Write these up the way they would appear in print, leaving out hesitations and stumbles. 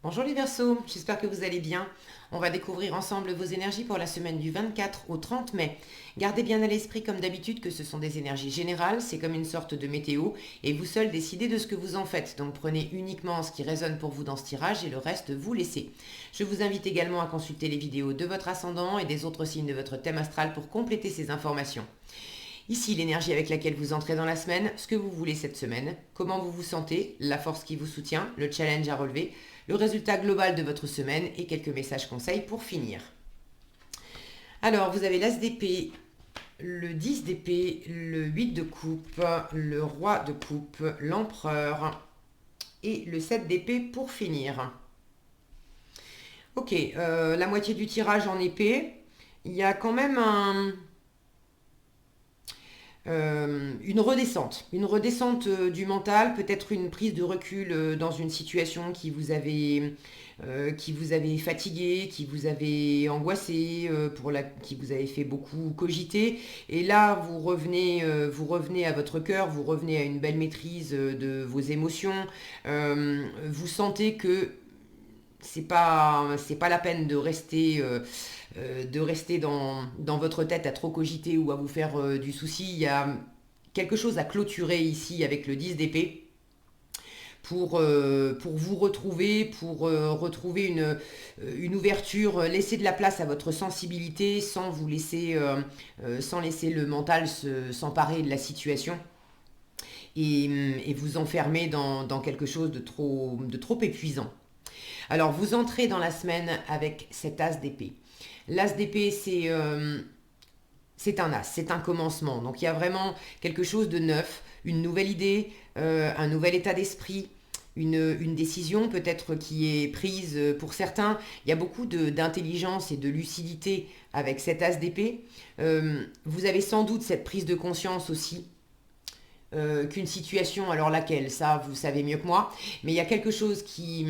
Bonjour les Verseaux, j'espère que vous allez bien. On va découvrir ensemble vos énergies pour la semaine du 24 au 30 mai. Gardez bien à l'esprit comme d'habitude que ce sont des énergies générales, c'est comme une sorte de météo et vous seuls décidez de ce que vous en faites. Donc prenez uniquement ce qui résonne pour vous dans ce tirage et le reste vous laissez. Je vous invite également à consulter les vidéos de votre ascendant et des autres signes de votre thème astral pour compléter ces informations. Ici, l'énergie avec laquelle vous entrez dans la semaine, ce que vous voulez cette semaine, comment vous vous sentez, la force qui vous soutient, le challenge à relever, le résultat global de votre semaine et quelques messages conseils pour finir. Alors, vous avez l'As d'épée, le 10 d'épée, le 8 de coupe, le roi de coupe, l'empereur et le 7 d'épée pour finir. Ok, la moitié du tirage en épée, il y a quand même une redescente du mental, peut-être une prise de recul dans une situation qui vous avait fatigué, qui vous avait angoissé, qui vous avait fait beaucoup cogiter. Et là, vous revenez à votre cœur, vous revenez à une belle maîtrise de vos émotions. Vous sentez que c'est pas la peine de rester dans votre tête à trop cogiter ou à vous faire du souci. Il y a quelque chose à clôturer ici avec le 10 d'épée pour vous retrouver, retrouver une ouverture, laisser de la place à votre sensibilité sans laisser le mental s'emparer de la situation et vous enfermer dans quelque chose de trop épuisant. Alors, vous entrez dans la semaine avec cet as d'épée. L'as d'épée, c'est un as, c'est un commencement. Donc, il y a vraiment quelque chose de neuf, une nouvelle idée, un nouvel état d'esprit, une décision peut-être qui est prise pour certains. Il y a beaucoup d'intelligence et de lucidité avec cet as d'épée. Vous avez sans doute cette prise de conscience aussi qu'une situation, alors laquelle, ça vous savez mieux que moi, mais il y a quelque chose qui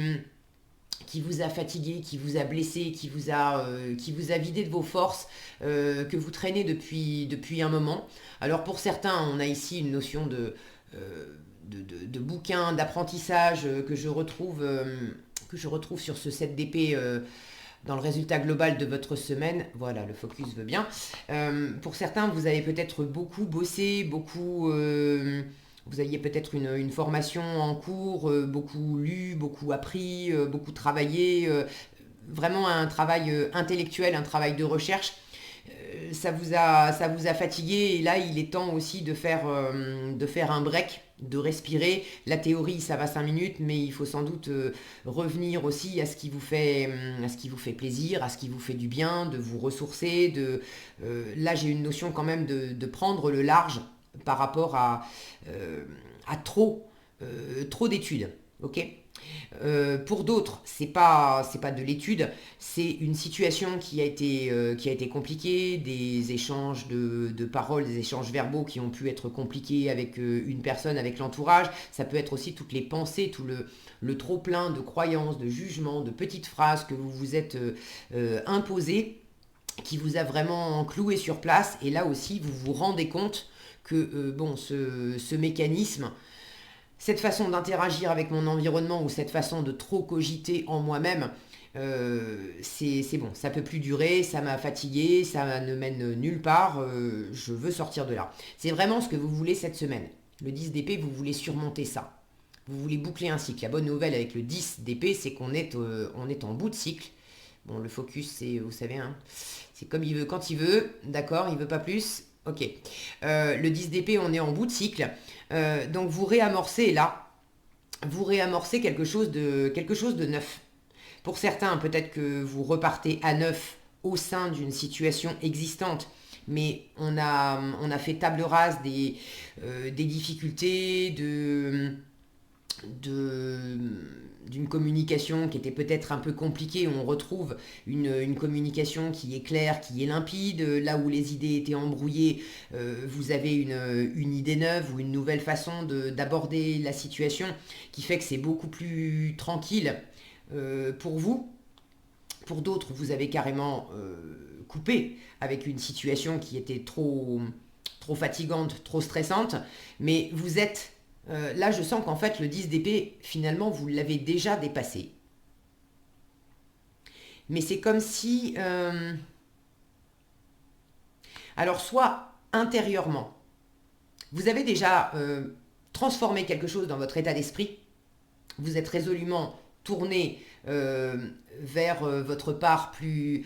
vous a fatigué, qui vous a blessé, qui vous a vidé de vos forces, que vous traînez depuis un moment. Alors pour certains, on a ici une notion de bouquin, d'apprentissage que je retrouve sur ce set d'épée dans le résultat global de votre semaine. Voilà, le focus veut bien. Pour certains, vous avez peut-être beaucoup bossé, vous aviez peut-être une formation en cours, beaucoup lu, beaucoup appris, beaucoup travaillé, vraiment un travail intellectuel, un travail de recherche. Ça vous a fatigué et là il est temps aussi de faire un break, de respirer. La théorie ça va 5 minutes mais il faut sans doute revenir aussi à ce qui vous fait plaisir, à ce qui vous fait du bien, de vous ressourcer. Là j'ai une notion quand même de prendre le large par rapport à trop d'études. Ok. Pour d'autres, c'est pas de l'étude, c'est une situation qui a été compliquée, des échanges de paroles, des échanges verbaux qui ont pu être compliqués avec une personne, avec l'entourage. Ça peut être aussi toutes les pensées, le trop plein de croyances, de jugements, de petites phrases que vous vous êtes imposées, qui vous a vraiment cloué sur place. Et là aussi, vous vous rendez compte que ce mécanisme, cette façon d'interagir avec mon environnement ou cette façon de trop cogiter en moi-même, c'est bon, ça peut plus durer, ça m'a fatigué, ça ne mène nulle part, je veux sortir de là. C'est vraiment ce que vous voulez cette semaine. Le 10 d'épée, vous voulez surmonter ça. Vous voulez boucler un cycle. La bonne nouvelle avec le 10 d'épée, c'est on est en bout de cycle. Bon, le focus, c'est, vous savez, hein, c'est comme il veut, quand il veut, d'accord, il veut pas plus. Ok. Le 10 d'épée, on est en bout de cycle. Donc vous réamorcez là, vous réamorcez quelque chose de neuf. Pour certains, peut-être que vous repartez à neuf au sein d'une situation existante, mais on a fait table rase des difficultés, de, d'une communication qui était peut-être un peu compliquée. On retrouve une communication qui est claire, qui est limpide. Là où les idées étaient embrouillées, vous avez une idée neuve ou une nouvelle façon d'aborder la situation qui fait que c'est beaucoup plus tranquille pour vous. Pour d'autres, vous avez carrément coupé avec une situation qui était trop fatigante, trop stressante, mais vous êtes là, je sens qu'en fait, le 10 d'épée, finalement, vous l'avez déjà dépassé. mais c'est comme si... alors, soit intérieurement, vous avez déjà transformé quelque chose dans votre état d'esprit, vous êtes résolument tourné vers votre part plus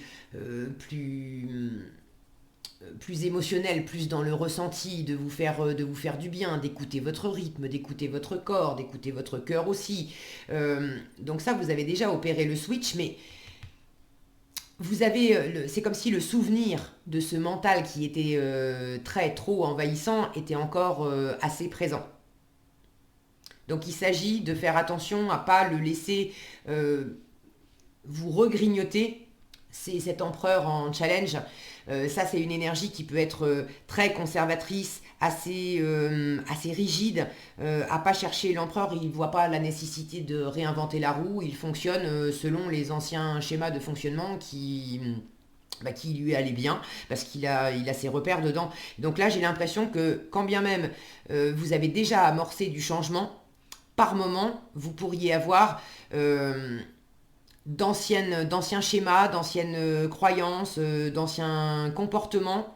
émotionnelle, plus dans le ressenti, de vous faire du bien, d'écouter votre rythme, d'écouter votre corps, d'écouter votre cœur aussi. Donc ça, vous avez déjà opéré le switch, mais vous avez, c'est comme si le souvenir de ce mental qui était trop envahissant était encore assez présent. Donc il s'agit de faire attention à ne pas le laisser vous regrignoter. C'est cet empereur en challenge. Ça, c'est une énergie qui peut être très conservatrice, assez rigide. À pas chercher l'empereur, il ne voit pas la nécessité de réinventer la roue. Il fonctionne selon les anciens schémas de fonctionnement qui lui allaient bien, parce il a ses repères dedans. Donc là, j'ai l'impression que quand bien même vous avez déjà amorcé du changement, par moment, vous pourriez avoir d'anciens schémas, d'anciennes croyances, d'anciens comportements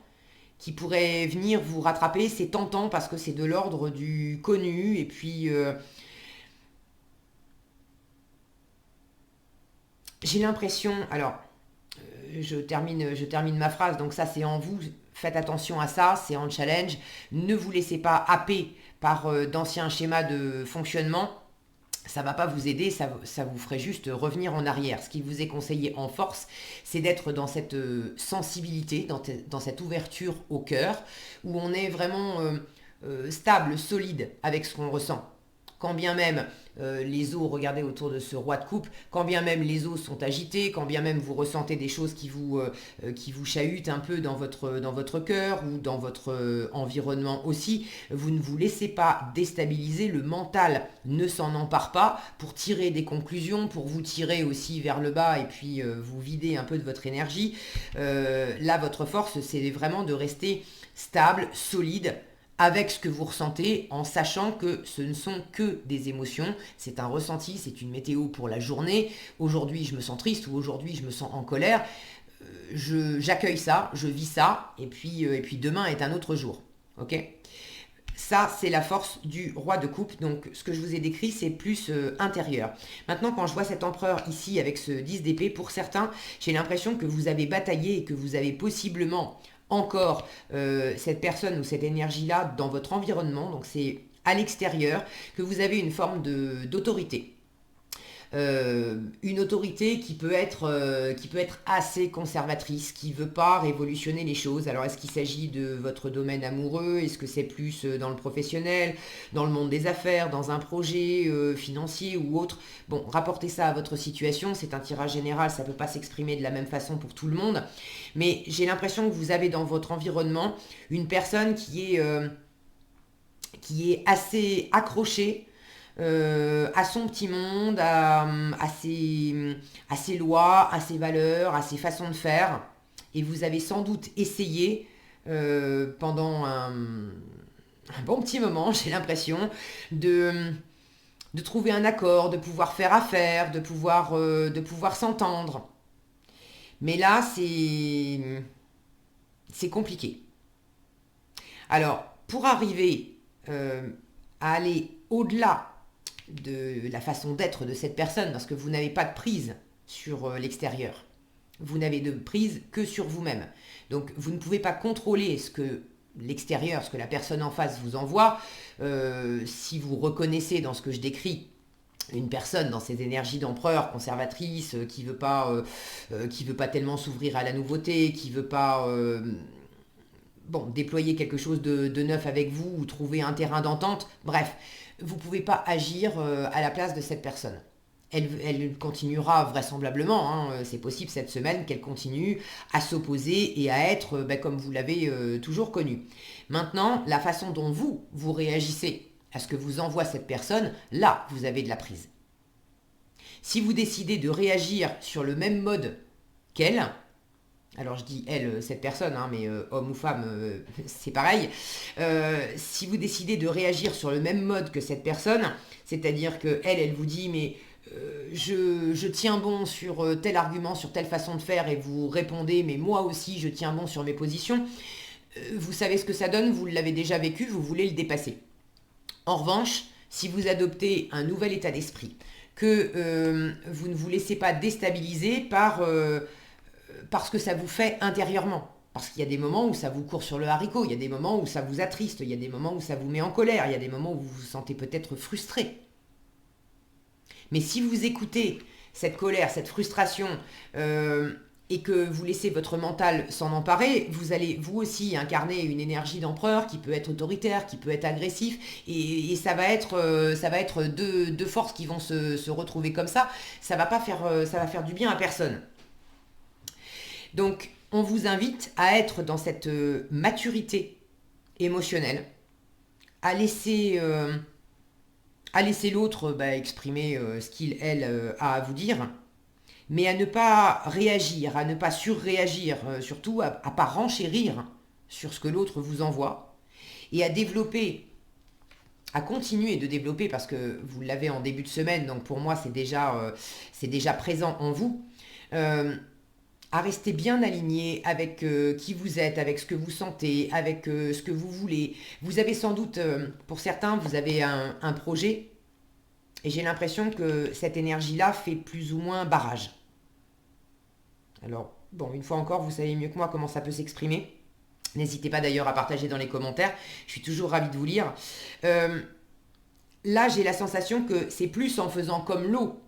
qui pourraient venir vous rattraper. C'est tentant parce que c'est de l'ordre du connu. Et puis, j'ai l'impression... Alors, je termine ma phrase. Donc ça, c'est en vous. Faites attention à ça. C'est en challenge. Ne vous laissez pas happer par d'anciens schémas de fonctionnement. Ça ne va pas vous aider, ça vous ferait juste revenir en arrière. Ce qui vous est conseillé en force, c'est d'être dans cette sensibilité, dans cette ouverture au cœur, où on est vraiment stable, solide avec ce qu'on ressent. Quand bien même les os, regardez autour de ce roi de coupe, quand bien même les os sont agités, quand bien même vous ressentez des choses qui vous chahutent un peu dans votre cœur ou dans votre environnement aussi, vous ne vous laissez pas déstabiliser, le mental ne s'en empare pas pour tirer des conclusions, pour vous tirer aussi vers le bas et puis vous vider un peu de votre énergie. Là, votre force, c'est vraiment de rester stable, solide, avec ce que vous ressentez, en sachant que ce ne sont que des émotions, c'est un ressenti, c'est une météo pour la journée. Aujourd'hui, je me sens triste ou aujourd'hui, je me sens en colère. J'accueille ça, je vis ça, et puis demain est un autre jour. Ok ? Ça, c'est la force du roi de coupe. Donc, ce que je vous ai décrit, c'est plus intérieur. Maintenant, quand je vois cet empereur ici avec ce 10 d'épée, pour certains, j'ai l'impression que vous avez bataillé et que vous avez possiblement encore cette personne ou cette énergie-là dans votre environnement. Donc, c'est à l'extérieur que vous avez une forme d'autorité. Une autorité qui peut être assez conservatrice, qui ne veut pas révolutionner les choses. Alors, est-ce qu'il s'agit de votre domaine amoureux? Est-ce que c'est plus dans le professionnel, dans le monde des affaires, dans un projet financier ou autre? Bon, rapportez ça à votre situation. C'est un tirage général, ça ne peut pas s'exprimer de la même façon pour tout le monde. Mais j'ai l'impression que vous avez dans votre environnement une personne qui est assez accrochée à son petit monde, à ses lois, à ses valeurs, à ses façons de faire. Et vous avez sans doute essayé pendant un bon petit moment, j'ai l'impression, de trouver un accord, de pouvoir faire affaire, de pouvoir s'entendre. Mais là, c'est compliqué. Alors, pour arriver à aller au-delà de la façon d'être de cette personne, parce que vous n'avez pas de prise sur l'extérieur. Vous n'avez de prise que sur vous-même. Donc vous ne pouvez pas contrôler ce que l'extérieur, ce que la personne en face vous envoie. Si vous reconnaissez dans ce que je décris une personne dans ses énergies d'empereur conservatrice, qui veut pas tellement s'ouvrir à la nouveauté, qui veut pas déployer quelque chose de neuf avec vous ou trouver un terrain d'entente, bref, vous ne pouvez pas agir à la place de cette personne. Elle continuera vraisemblablement, c'est possible cette semaine qu'elle continue à s'opposer et à être comme vous l'avez toujours connu. Maintenant, la façon dont vous réagissez à ce que vous envoie cette personne, là, vous avez de la prise. Si vous décidez de réagir sur le même mode qu'elle, alors je dis elle, cette personne, mais homme ou femme, c'est pareil. Si vous décidez de réagir sur le même mode que cette personne, c'est-à-dire qu'elle vous dit, mais je tiens bon sur tel argument, sur telle façon de faire, et vous répondez, mais moi aussi, je tiens bon sur mes positions. Vous savez ce que ça donne, vous l'avez déjà vécu, vous voulez le dépasser. En revanche, si vous adoptez un nouvel état d'esprit, que vous ne vous laissez pas déstabiliser par ce que ça vous fait intérieurement. Parce qu'il y a des moments où ça vous court sur le haricot, il y a des moments où ça vous attriste, il y a des moments où ça vous met en colère, il y a des moments où vous vous sentez peut-être frustré. Mais si vous écoutez cette colère, cette frustration, et que vous laissez votre mental s'en emparer, vous allez vous aussi incarner une énergie d'empereur qui peut être autoritaire, qui peut être agressif, et ça va être deux forces qui vont se retrouver comme ça. Ça va faire du bien à personne. Donc, on vous invite à être dans cette maturité émotionnelle, à laisser l'autre exprimer ce qu'il, elle, a à vous dire, mais à ne pas réagir, à ne pas surréagir, surtout à ne pas renchérir sur ce que l'autre vous envoie, et à développer, à continuer de développer, parce que vous l'avez en début de semaine, donc pour moi c'est déjà présent en vous, à rester bien aligné avec qui vous êtes, avec ce que vous sentez, avec ce que vous voulez. Vous avez sans doute, pour certains, vous avez un projet, et j'ai l'impression que cette énergie-là fait plus ou moins barrage. Alors, bon, une fois encore, vous savez mieux que moi comment ça peut s'exprimer. N'hésitez pas d'ailleurs à partager dans les commentaires. Je suis toujours ravie de vous lire. Là, j'ai la sensation que c'est plus en faisant comme l'eau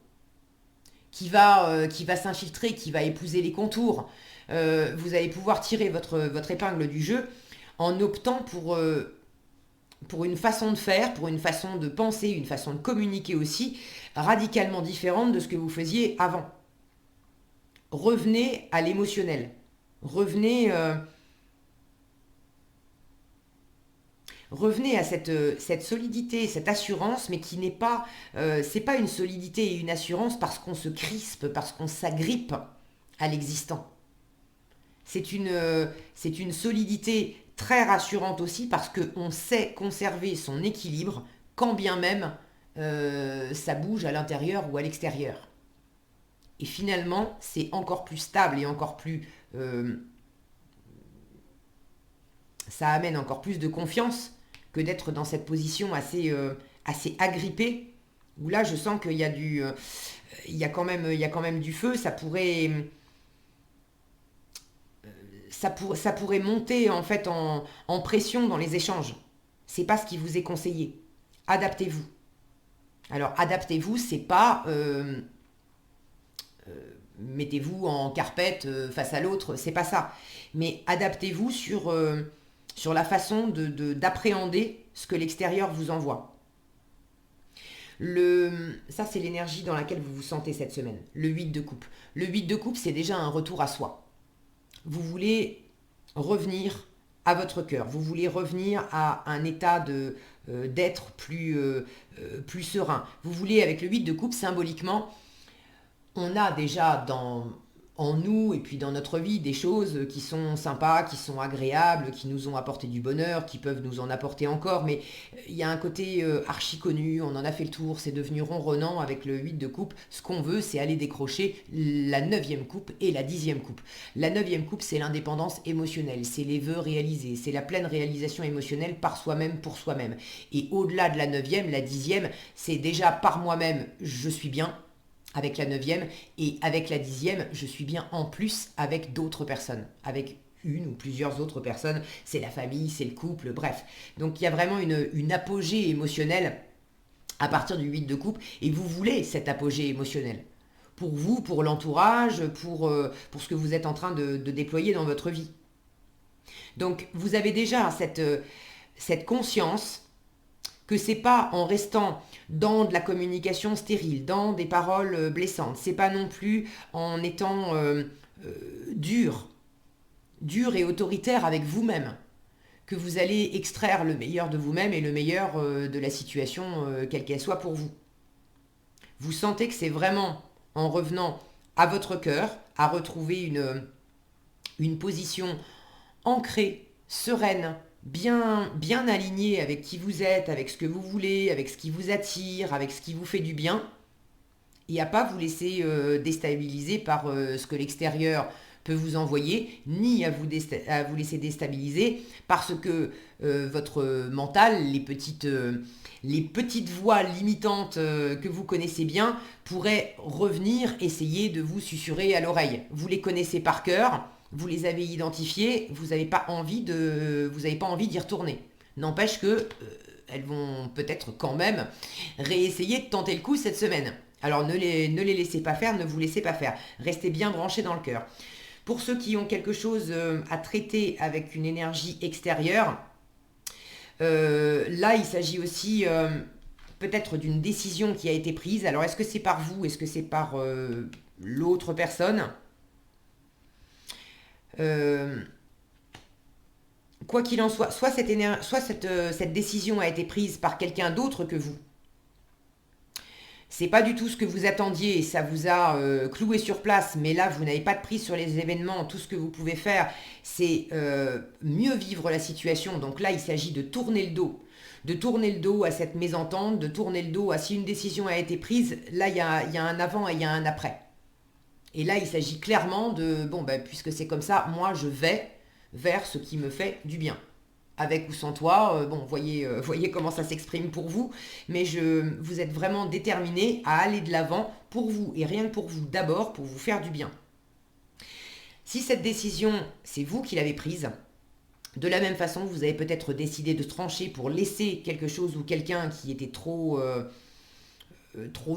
qui va s'infiltrer, qui va épouser les contours. Vous allez pouvoir tirer votre épingle du jeu en optant pour une façon de faire, pour une façon de penser, une façon de communiquer aussi, radicalement différente de ce que vous faisiez avant. Revenez à l'émotionnel. Revenez à cette solidité, cette assurance, mais qui n'est pas, c'est pas une solidité et une assurance parce qu'on se crispe, parce qu'on s'agrippe à l'existant. C'est une solidité très rassurante aussi parce qu'on sait conserver son équilibre quand bien même ça bouge à l'intérieur ou à l'extérieur. Et finalement, c'est encore plus stable et encore plus... ça amène encore plus de confiance que d'être dans cette position assez agrippée, où là, je sens qu'il y a il y a quand même du feu, ça pourrait monter en fait en pression dans les échanges. C'est pas ce qui vous est conseillé. Adaptez-vous. Alors, adaptez-vous, c'est pas... mettez-vous en carpette face à l'autre, c'est pas ça. Mais adaptez-vous sur la façon d'appréhender ce que l'extérieur vous envoie. Ça, c'est l'énergie dans laquelle vous vous sentez cette semaine. Le 8 de coupe. Le 8 de coupe, c'est déjà un retour à soi. Vous voulez revenir à votre cœur. Vous voulez revenir à un état d'être plus serein. Vous voulez, avec le 8 de coupe, symboliquement, on a déjà en nous et puis dans notre vie des choses qui sont sympas, qui sont agréables, qui nous ont apporté du bonheur, qui peuvent nous en apporter encore, mais il y a un côté archi connu, on en a fait le tour, c'est devenu ronronnant avec le 8 de coupe. Ce qu'on veut, c'est aller décrocher la 9e coupe et la 10e coupe. La 9e coupe, c'est l'indépendance émotionnelle, c'est les vœux réalisés, c'est la pleine réalisation émotionnelle par soi-même, pour soi-même. Et au-delà de la 9e, la 10e, c'est déjà par moi-même, je suis bien, avec la 9e, et avec la 10e, je suis bien en plus avec d'autres personnes, avec une ou plusieurs autres personnes, c'est la famille, c'est le couple, bref. Donc il y a vraiment une apogée émotionnelle à partir du 8 de coupe, et vous voulez cette apogée émotionnelle. Pour vous, pour l'entourage, pour ce que vous êtes en train de déployer dans votre vie. Donc vous avez déjà cette conscience que c'est pas en restant dans de la communication stérile, dans des paroles blessantes, c'est pas non plus en étant dur et autoritaire avec vous-même que vous allez extraire le meilleur de vous-même et le meilleur de la situation, quelle qu'elle soit pour vous. Vous sentez que c'est vraiment en revenant à votre cœur, à retrouver une position ancrée, sereine, bien aligné avec qui vous êtes, avec ce que vous voulez, avec ce qui vous attire, avec ce qui vous fait du bien. et à pas vous laisser déstabiliser par ce que l'extérieur peut vous envoyer, ni à vous laisser déstabiliser parce que votre mental, les petites voix limitantes que vous connaissez bien, pourraient revenir essayer de vous susurrer à l'oreille. Vous les connaissez par cœur, vous les avez identifiées, vous n'avez pas envie d'y retourner. N'empêche que elles vont peut-être quand même réessayer de tenter le coup cette semaine. Alors ne les laissez pas faire, ne vous laissez pas faire. Restez bien branchés dans le cœur. Pour ceux qui ont quelque chose à traiter avec une énergie extérieure, là il s'agit aussi peut-être d'une décision qui a été prise. Alors est-ce que c'est par vous, est-ce que c'est par l'autre personne? Euh, Quoi qu'il en soit, soit cette décision a été prise par quelqu'un d'autre que vous. C'est pas du tout ce que vous attendiez et ça vous a cloué sur place, mais là vous n'avez pas de prise sur les événements. Tout ce que vous pouvez faire, c'est mieux vivre la situation. Donc là, il s'agit de tourner le dos. De tourner le dos à cette mésentente, de tourner le dos à si une décision a été prise, là il y a un avant et il y a un après. Et là, il s'agit clairement de, bon, ben, puisque c'est comme ça, moi je vais vers ce qui me fait du bien. Avec ou sans toi, bon, voyez comment ça s'exprime pour vous, mais vous êtes vraiment déterminé à aller de l'avant pour vous, et rien que pour vous, d'abord pour vous faire du bien. Si cette décision, c'est vous qui l'avez prise, de la même façon, vous avez peut-être décidé de trancher pour laisser quelque chose ou quelqu'un qui était trop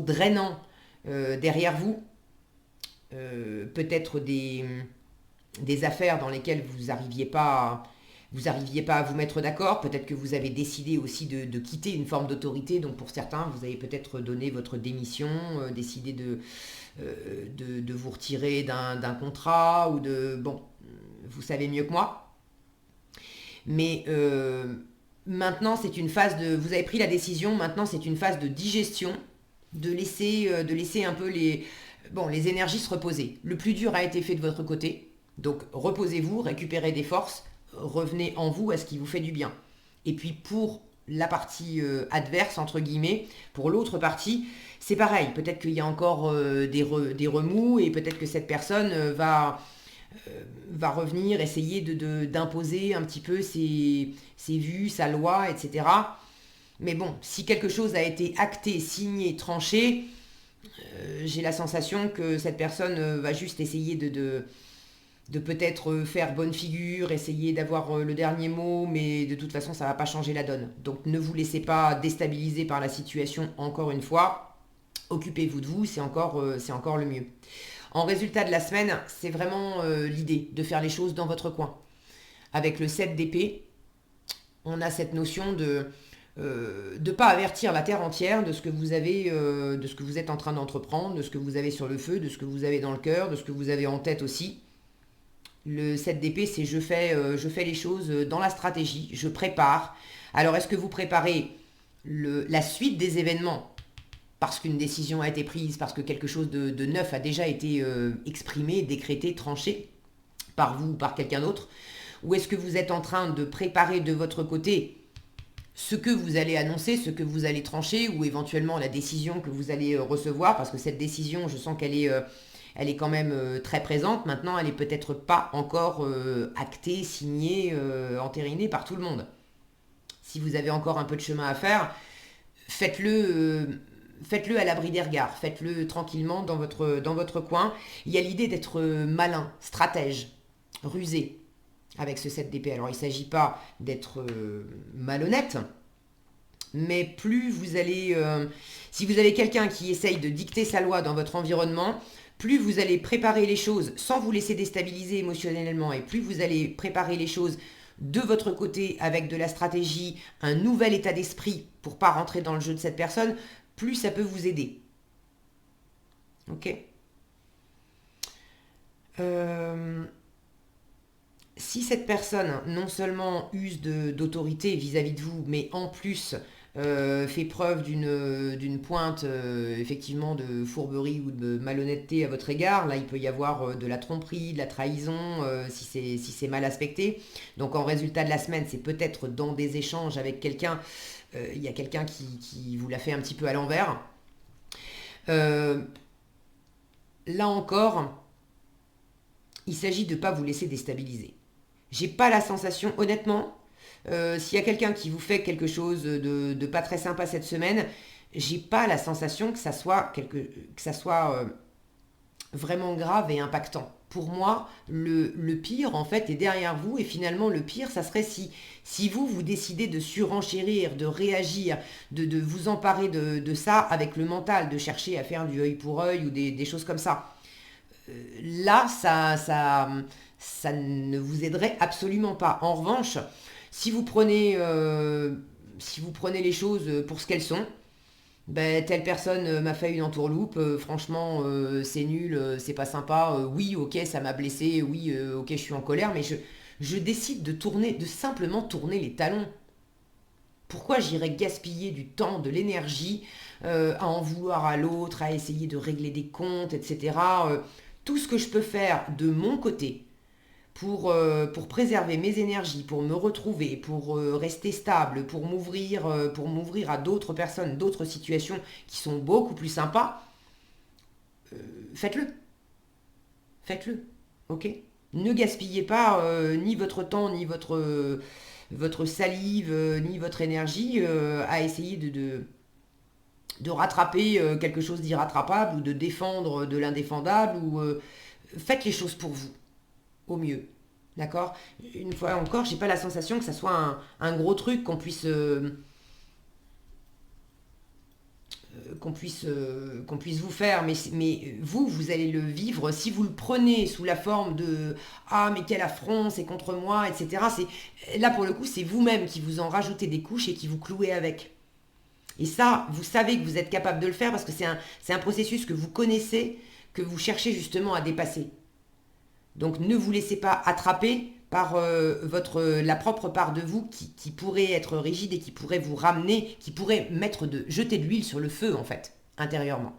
drainant derrière vous, peut-être des affaires dans lesquelles vous arriviez pas à vous mettre d'accord. Peut-être que vous avez décidé aussi de quitter une forme d'autorité. Donc pour certains, vous avez peut-être donné votre démission, décidé de vous retirer d'un contrat ou de... Bon, vous savez mieux que moi. Mais maintenant, c'est une phase de... Vous avez pris la décision, maintenant c'est une phase de digestion, de laisser un peu les énergies se reposer. Le plus dur a été fait de votre côté. Donc reposez-vous, récupérez des forces, revenez en vous à ce qui vous fait du bien. Et puis pour la partie adverse, entre guillemets, pour l'autre partie, c'est pareil. Peut-être qu'il y a encore des remous et peut-être que cette personne va revenir, essayer d'imposer un petit peu ses vues, sa loi, etc. Mais bon, si quelque chose a été acté, signé, tranché, j'ai la sensation que cette personne va juste essayer de peut-être faire bonne figure, essayer d'avoir le dernier mot, mais de toute façon, ça ne va pas changer la donne. Donc ne vous laissez pas déstabiliser par la situation encore une fois. Occupez-vous de vous, c'est encore le mieux. En résultat de la semaine, c'est vraiment l'idée de faire les choses dans votre coin. Avec le 7 d'épée, on a cette notion de ne pas avertir la terre entière de ce que vous avez, de ce que vous êtes en train d'entreprendre, de ce que vous avez sur le feu, de ce que vous avez dans le cœur, de ce que vous avez en tête aussi. Le 7 d'épée, c'est je fais les choses dans la stratégie, je prépare. Alors, est-ce que vous préparez la suite des événements parce qu'une décision a été prise, parce que quelque chose de neuf a déjà été exprimé, décrété, tranché par vous ou par quelqu'un d'autre? Ou est-ce que vous êtes en train de préparer de votre côté ce que vous allez annoncer, ce que vous allez trancher, ou éventuellement la décision que vous allez recevoir, parce que cette décision, je sens elle est quand même très présente. Maintenant, elle n'est peut-être pas encore actée, signée, entérinée par tout le monde. Si vous avez encore un peu de chemin à faire, faites-le à l'abri des regards, faites-le tranquillement dans votre coin. Il y a l'idée d'être malin, stratège, rusé avec ce 7 d'épée. Alors il ne s'agit pas d'être malhonnête, mais plus vous allez... si vous avez quelqu'un qui essaye de dicter sa loi dans votre environnement, plus vous allez préparer les choses sans vous laisser déstabiliser émotionnellement, et plus vous allez préparer les choses de votre côté avec de la stratégie, un nouvel état d'esprit pour ne pas rentrer dans le jeu de cette personne, plus ça peut vous aider. Ok. Si cette personne non seulement use d'autorité vis-à-vis de vous, mais en plus fait preuve d'une pointe effectivement de fourberie ou de malhonnêteté à votre égard, là il peut y avoir de la tromperie, de la trahison si c'est mal aspecté. Donc en résultat de la semaine, c'est peut-être dans des échanges avec quelqu'un, il y a quelqu'un qui vous l'a fait un petit peu à l'envers. Euh, Là encore, il s'agit de ne pas vous laisser déstabiliser. J'ai pas la sensation, honnêtement, s'il y a quelqu'un qui vous fait quelque chose de pas très sympa cette semaine, j'ai pas la sensation que ça soit vraiment grave et impactant. Pour moi, le pire, en fait, est derrière vous. Et finalement, le pire, ça serait si vous, vous décidez de surenchérir, de réagir, de vous emparer de ça avec le mental, de chercher à faire du œil pour œil ou des choses comme ça. Là, ça ne vous aiderait absolument pas. En revanche, si vous prenez, si vous prenez les choses pour ce qu'elles sont, ben, telle personne m'a fait une entourloupe, franchement, c'est nul, c'est pas sympa, oui, ok, ça m'a blessé, oui, ok, je suis en colère, mais je décide de tourner, de simplement tourner les talons. Pourquoi j'irais gaspiller du temps, de l'énergie à en vouloir à l'autre, à essayer de régler des comptes, etc. Tout ce que je peux faire de mon côté pour préserver mes énergies, pour me retrouver, pour rester stable, pour m'ouvrir à d'autres personnes, d'autres situations qui sont beaucoup plus sympas, faites-le. Faites-le. Ok. Ne gaspillez pas ni votre temps, ni votre salive, ni votre énergie à essayer de rattraper quelque chose d'irrattrapable ou de défendre de l'indéfendable faites les choses pour vous au mieux. D'accord. Une fois encore, j'ai pas la sensation que ça soit un gros truc qu'on puisse vous faire, mais vous, vous allez le vivre si vous le prenez sous la forme de ah mais quel affront, c'est contre moi, etc. Là pour le coup, c'est vous-même qui vous en rajoutez des couches et qui vous clouez avec. Et ça, vous savez que vous êtes capable de le faire parce que c'est un processus que vous connaissez, que vous cherchez justement à dépasser. Donc ne vous laissez pas attraper par la propre part de vous qui pourrait être rigide et qui pourrait vous ramener, qui pourrait jeter de l'huile sur le feu en fait, intérieurement.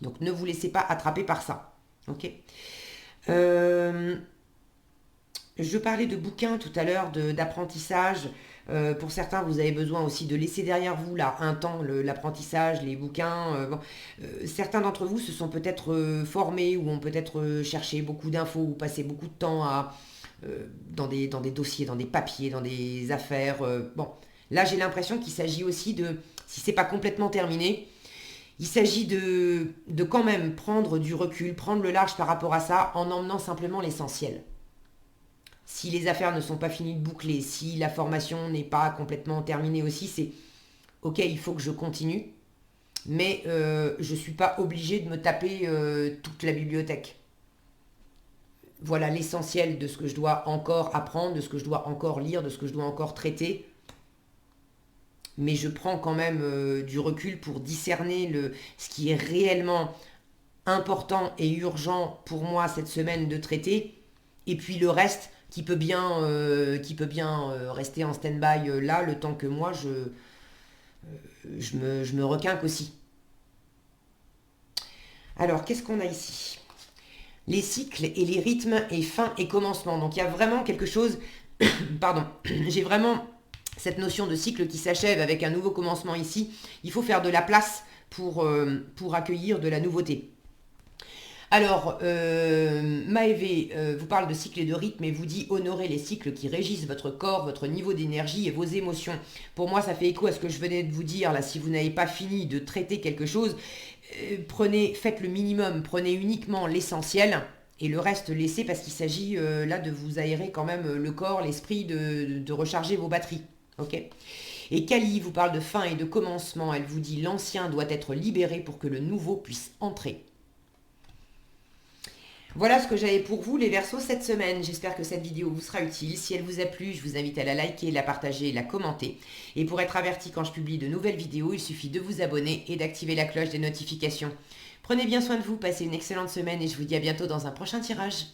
Donc ne vous laissez pas attraper par ça. Ok. Euh, je parlais de bouquins tout à l'heure, d'apprentissage. Pour certains, vous avez besoin aussi de laisser derrière vous là un temps l'apprentissage, les bouquins. Bon. Certains d'entre vous se sont peut-être formés ou ont peut-être cherché beaucoup d'infos ou passé beaucoup de temps dans des dossiers, dans des papiers, dans des affaires. Bon, là j'ai l'impression qu'il s'agit aussi si c'est pas complètement terminé, il s'agit de quand même prendre du recul, prendre le large par rapport à ça en emmenant simplement l'essentiel. Si les affaires ne sont pas finies de boucler, si la formation n'est pas complètement terminée aussi, c'est ok, il faut que je continue, mais je ne suis pas obligée de me taper toute la bibliothèque. Voilà l'essentiel de ce que je dois encore apprendre, de ce que je dois encore lire, de ce que je dois encore traiter. Mais je prends quand même du recul pour discerner ce qui est réellement important et urgent pour moi cette semaine de traiter. Et puis le reste qui peut bien rester en stand-by là le temps que moi je me requinque aussi. Alors, qu'est-ce qu'on a ici? Les cycles et les rythmes et fin et commencement. Donc il y a vraiment quelque chose, pardon, j'ai vraiment cette notion de cycle qui s'achève avec un nouveau commencement ici. Il faut faire de la place pour accueillir de la nouveauté. Alors, Maëvé vous parle de cycle et de rythme et vous dit honorer les cycles qui régissent votre corps, votre niveau d'énergie et vos émotions. Pour moi, ça fait écho à ce que je venais de vous dire là. Si vous n'avez pas fini de traiter quelque chose, faites le minimum, prenez uniquement l'essentiel et le reste laissez parce qu'il s'agit là de vous aérer quand même le corps, l'esprit, de recharger vos batteries. Ok. Et Kali vous parle de fin et de commencement. Elle vous dit l'ancien doit être libéré pour que le nouveau puisse entrer. Voilà ce que j'avais pour vous les Verseaux cette semaine. J'espère que cette vidéo vous sera utile. Si elle vous a plu, je vous invite à la liker, la partager et la commenter. Et pour être averti quand je publie de nouvelles vidéos, il suffit de vous abonner et d'activer la cloche des notifications. Prenez bien soin de vous, passez une excellente semaine et je vous dis à bientôt dans un prochain tirage.